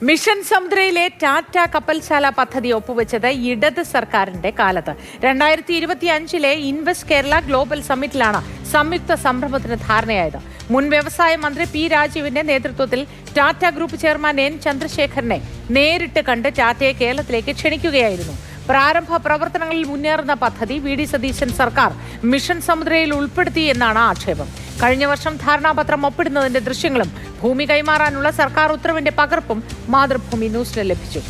Mission സമുദ്രയിലെ Tata കപ്പൽശാല പദ്ധതി ഒപ്പുവെച്ചത് ഇടത് സർക്കാരിന്റെ കാലത്ത് 2025 ഇൻവെസ്റ്റ് കേരള ഗ്ലോബൽ സമ്മിറ്റിലാണ് സംയുക്ത സംരംഭത്തിന് ധാരണയായത്. മുൻ വ്യവസായ മന്ത്രി പി രാജീവിന്റെ നേതൃത്വത്തിൽ ടാറ്റ ഗ്രൂപ്പ് ചെയർമാൻ എൻ ചന്ദ്രശേഖരനെ നേരിട്ട് കണ്ട് ടാറ്റയെ കേരളത്തിലേക്ക് ക്ഷണിക്കുകയായിരുന്നു. പ്രാരംഭ പ്രവർത്തനങ്ങളിൽ മുന്നേറുന്ന പദ്ധതി വി ഡി സതീശൻ സർക്കാർ മിഷൻ സമുദ്രയിൽ ഉൾപ്പെടുത്തി എന്നാണ് ആക്ഷേപം. കഴിഞ്ഞ വർഷം ധാരണാപത്രം ഒപ്പിടുന്നതിന്റെ ദൃശ്യങ്ങളും ഭൂമി കൈമാറാനുള്ള സർക്കാർ ഉത്തരവിന്റെ പകർപ്പും മാതൃഭൂമി ന്യൂസിന് ലഭിച്ചു.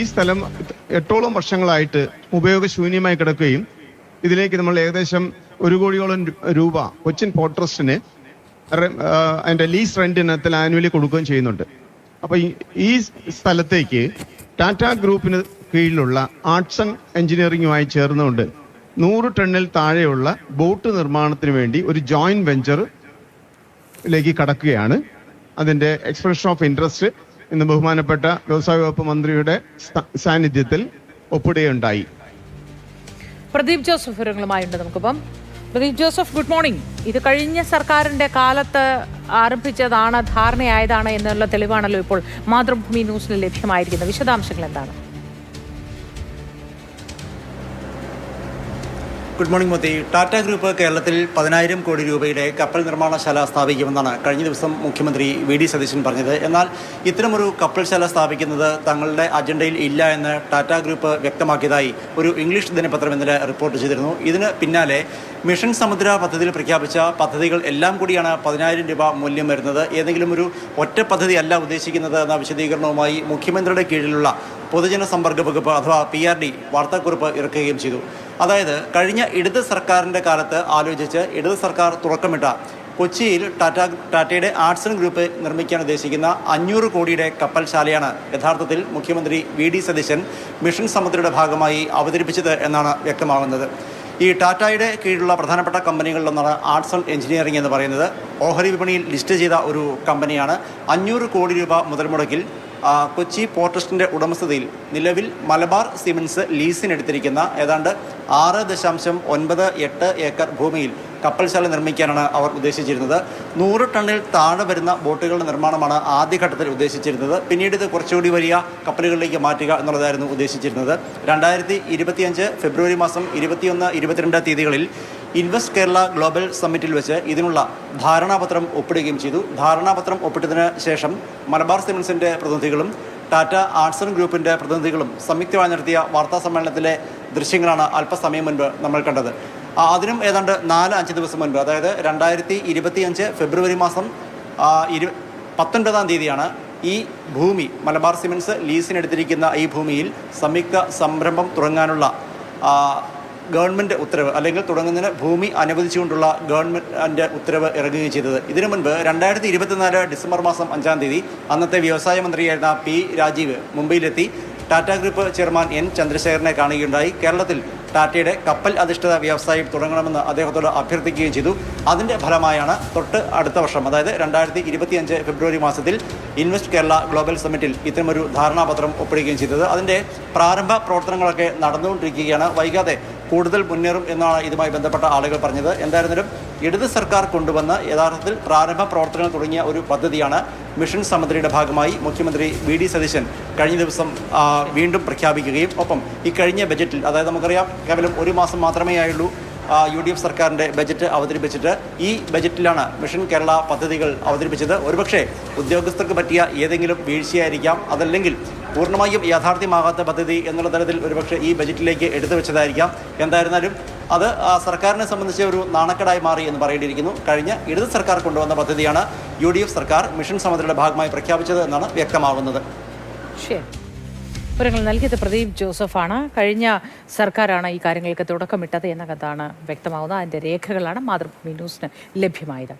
ഈ സ്ഥലം 8ഓളം വർഷങ്ങളായിട്ട് ഉപയോഗശൂന്യമായി കിടക്കുകയും ഇതിലേക്ക് നമ്മൾ ഏകദേശം 1 കോടിയോളം രൂപ കൊച്ചിൻ പോർട്ട് ട്രസ്റ്റിന് അതിന്റെ ലീസ് റെന്റ് ഇനത്തിൽ ആനുവലി കൊടുക്കുകയും ചെയ്യുന്നുണ്ട്. അപ്പൊ ഈ സ്ഥലത്തേക്ക് ടാറ്റ ഗ്രൂപ്പിന് കീഴിലുള്ള ആർട്സ് ആൻഡ് എഞ്ചിനീയറിംഗുമായി ചേർന്നുകൊണ്ട് 100 ടണ്ണിൽ താഴെയുള്ള ബോട്ട് നിർമ്മാണത്തിന് വേണ്ടി ഒരു ജോയിന്റ് വെഞ്ചറിലേക്ക് കടക്കുകയാണ്. അതിന്റെ എക്സ്പ്രഷൻ ഓഫ് ഇൻട്രസ്റ്റ് ഇന്ന് ബഹുമാനപ്പെട്ട വ്യവസായ വകുപ്പ് മന്ത്രിയുടെ സാന്നിധ്യത്തിൽ ഒപ്പിടുകയുണ്ടായി. പ്രദീപ് ജോസഫ് വിവരങ്ങളുമായുണ്ട് നമുക്കിപ്പം. Pradeep Joseph, good morning. ഇത് കഴിഞ്ഞ സർക്കാരിന്റെ കാലത്ത് ആരംഭിച്ചതാണ്, ധാരണയായതാണ് എന്നുള്ള തെളിവാണല്ലോ ഇപ്പോൾ മാതൃഭൂമി ന്യൂസിന് ലഭ്യമായിരിക്കുന്നത്. വിശദാംശങ്ങൾ എന്താണ്? Good morning Modi. Tata group കേരളത്തിൽ 10,000 കോടി രൂപയുടെ കപ്പൽ നിർമ്മാണശാല സ്ഥാപിക്കുമെന്നാണ് കഴിഞ്ഞ ദിവസം മുഖ്യമന്ത്രി വി ഡി സതീശൻ പറഞ്ഞത്. എന്നാൽ ഇത്തരമൊരു കപ്പൽശാല സ്ഥാപിക്കുന്നത് തങ്ങളുടെ അജണ്ടയിൽ ഇല്ല എന്ന് ടാറ്റ ഗ്രൂപ്പ് വ്യക്തമാക്കിയതായി ഒരു ഇംഗ്ലീഷ് ദിനപത്രം ഇന്നലെ റിപ്പോർട്ട് ചെയ്തിരുന്നു. ഇതിന് പിന്നാലെ മിഷൻ സമുദ്ര പദ്ധതിയിൽ പ്രഖ്യാപിച്ച പദ്ധതികൾ എല്ലാം കൂടിയാണ് 10,000 രൂപ മൂല്യം വരുന്നത്. ഏതെങ്കിലും ഒരു ഒറ്റ പദ്ധതി അല്ല ഉദ്ദേശിക്കുന്നത് എന്ന വിശദീകരണവുമായി മുഖ്യമന്ത്രിയുടെ കീഴിലുള്ള പൊതുജന സമ്പർക്ക വകുപ്പ് അഥവാ PRD വാർത്താക്കുറിപ്പ് ഇറക്കുകയും ചെയ്തു. അതായത് കഴിഞ്ഞ ഇടത് സർക്കാരിൻ്റെ കാലത്ത് ആലോചിച്ച് ഇടത് സർക്കാർ തുറക്കമിട്ട കൊച്ചിയിൽ ടാറ്റയുടെ ആർട്സ് ആൻഡ് ഗ്രൂപ്പ് നിർമ്മിക്കാൻ ഉദ്ദേശിക്കുന്ന 500 കോടിയുടെ കപ്പൽശാലയാണ് യഥാർത്ഥത്തിൽ മുഖ്യമന്ത്രി വി ഡി സതീശൻ മിഷൻ സമുദ്രയുടെ ഭാഗമായി അവതരിപ്പിച്ചത് എന്നാണ് വ്യക്തമാകുന്നത്. ഈ ടാറ്റയുടെ കീഴിലുള്ള പ്രധാനപ്പെട്ട കമ്പനികളിലൊന്നാണ് ആർട്സ് ആൻഡ് എഞ്ചിനീയറിംഗ് എന്ന് പറയുന്നത്. ഓഹരി വിപണിയിൽ ലിസ്റ്റ് ചെയ്ത ഒരു കമ്പനിയാണ്. 500 കോടി രൂപ മുതൽ മുടക്കിൽ കൊച്ചി പോർട്ട് ട്രസ്റ്റിൻ്റെ ഉടമസ്ഥതയിൽ നിലവിൽ മലബാർ സിമൻസ് ലീസിനെടുത്തിരിക്കുന്ന ഏതാണ്ട് 6.98 ഏക്കർ ഭൂമിയിൽ കപ്പൽശാല നിർമ്മിക്കാനാണ് അവർ ഉദ്ദേശിച്ചിരുന്നത്. 100 ടണ്ണിൽ താഴെ വരുന്ന ബോട്ടുകളുടെ നിർമ്മാണമാണ് ആദ്യഘട്ടത്തിൽ ഉദ്ദേശിച്ചിരുന്നത്. പിന്നീട് ഇത് കുറച്ചുകൂടി വലിയ കപ്പലുകളിലേക്ക് മാറ്റുക എന്നുള്ളതായിരുന്നു ഉദ്ദേശിച്ചിരുന്നത്. 2025 ഫെബ്രുവരി മാസം 21, 22 തീയതികളിൽ ഇൻവെസ്റ്റ് കേരള ഗ്ലോബൽ സമ്മിറ്റിൽ വെച്ച് ഇതിനുള്ള ധാരണാപത്രം ഒപ്പിടുകയും ചെയ്തു. ധാരണാപത്രം ഒപ്പിട്ടതിന് ശേഷം മലബാർ സിമൻസിൻ്റെ പ്രതിനിധികളും ടാറ്റ ആർട്സ് ആൻഡ് ഗ്രൂപ്പിൻ്റെ പ്രതിനിധികളും സംയുക്തമായി നടത്തിയ വാർത്താ സമ്മേളനത്തിലെ ദൃശ്യങ്ങളാണ് അല്പസമയം മുൻപ് നമ്മൾ കണ്ടത്. അതിനും ഏതാണ്ട് 4-5 ദിവസം മുൻപ്, അതായത് 2025 ഫെബ്രുവരി മാസം 19 തീയതിയാണ് ഈ ഭൂമി മലബാർ സിമൻസ് ലീസിനെടുത്തിരിക്കുന്ന ഈ ഭൂമിയിൽ സംയുക്ത സംരംഭം തുടങ്ങാനുള്ള ഗവൺമെൻറ് ഉത്തരവ് അല്ലെങ്കിൽ തുടങ്ങുന്നതിന് ഭൂമി അനുവദിച്ചുകൊണ്ടുള്ള ഗവൺമെൻറ് ഉത്തരവ് ഇറങ്ങുകയും ചെയ്തത്. ഇതിനു മുൻപ് 2024 ഡിസംബർ മാസം 5 തീയതി അന്നത്തെ വ്യവസായ മന്ത്രിയായിരുന്ന പി രാജീവ് മുംബൈയിലെത്തി ടാറ്റ ഗ്രൂപ്പ് ചെയർമാൻ എൻ ചന്ദ്രശേഖരനെ കാണുകയുണ്ടായി. കേരളത്തിൽ ടാറ്റയുടെ കപ്പൽ അധിഷ്ഠിത വ്യവസായം തുടങ്ങണമെന്ന് അദ്ദേഹത്തോട് അഭ്യർത്ഥിക്കുകയും ചെയ്തു. അതിൻ്റെ ഫലമായാണ് തൊട്ട് അടുത്ത വർഷം, അതായത് 2025 ഫെബ്രുവരി മാസത്തിൽ ഇൻവെസ്റ്റ് കേരള ഗ്ലോബൽ സമ്മിറ്റിൽ ഇത്തരമൊരു ധാരണാപത്രം ഒപ്പിടുകയും ചെയ്തത്. അതിൻ്റെ പ്രാരംഭ പ്രവർത്തനങ്ങളൊക്കെ നടന്നുകൊണ്ടിരിക്കുകയാണ്. വൈകാതെ കൂടുതൽ മുന്നേറും എന്നാണ് ഇതുമായി ബന്ധപ്പെട്ട ആളുകൾ പറഞ്ഞത്. എന്തായിരുന്നാലും ഇടത് സർക്കാർ കൊണ്ടുവന്ന് യഥാർത്ഥത്തിൽ പ്രാരംഭ പ്രവർത്തനങ്ങൾ തുടങ്ങിയ ഒരു പദ്ധതിയാണ് മിഷൻ സമുദ്രയുടെ ഭാഗമായി മുഖ്യമന്ത്രി വി ഡി സതീശൻ കഴിഞ്ഞ ദിവസം വീണ്ടും പ്രഖ്യാപിക്കുകയും ഒപ്പം ഈ കഴിഞ്ഞ ബജറ്റിൽ, അതായത് നമുക്കറിയാം കേവലം 1 മാസം മാത്രമേ ആയുള്ളൂ UDF സർക്കാരിൻ്റെ ബജറ്റ് അവതരിപ്പിച്ചിട്ട്. ഈ ബജറ്റിലാണ് മിഷൻ കേരള പദ്ധതികൾ അവതരിപ്പിച്ചത്. ഒരുപക്ഷെ ഉദ്യോഗസ്ഥർക്ക് പറ്റിയ ഏതെങ്കിലും വീഴ്ചയായിരിക്കാം, അതല്ലെങ്കിൽ പൂർണ്ണമായും യാഥാർത്ഥ്യമാകാത്ത പദ്ധതി എന്നുള്ള തരത്തിൽ ഒരുപക്ഷെ ഈ ബജറ്റിലേക്ക് എടുത്തു വെച്ചതായിരിക്കാം. എന്തായിരുന്നാലും അത് സർക്കാരിനെ സംബന്ധിച്ച് ഒരു നാണക്കേടായി മാറി എന്ന് പറയേണ്ടിയിരിക്കുന്നു. കഴിഞ്ഞ ഇടത് സർക്കാർ കൊണ്ടുവന്ന പദ്ധതിയാണ് UDF സർക്കാർ മിഷൻ സമുദ്രയുടെ ഭാഗമായി പ്രഖ്യാപിച്ചത് എന്നാണ് വ്യക്തമാകുന്നത്. ശരി, വിവരങ്ങൾ നൽകിയത് പ്രദീപ് ജോസഫാണ്. കഴിഞ്ഞ സർക്കാരാണ് ഈ കാര്യങ്ങൾക്ക് തുടക്കമിട്ടത് എന്നതാണ് വ്യക്തമാകുന്നത്. അതിൻ്റെ രേഖകളാണ് മാതൃഭൂമി ന്യൂസിന് ലഭ്യമായത്.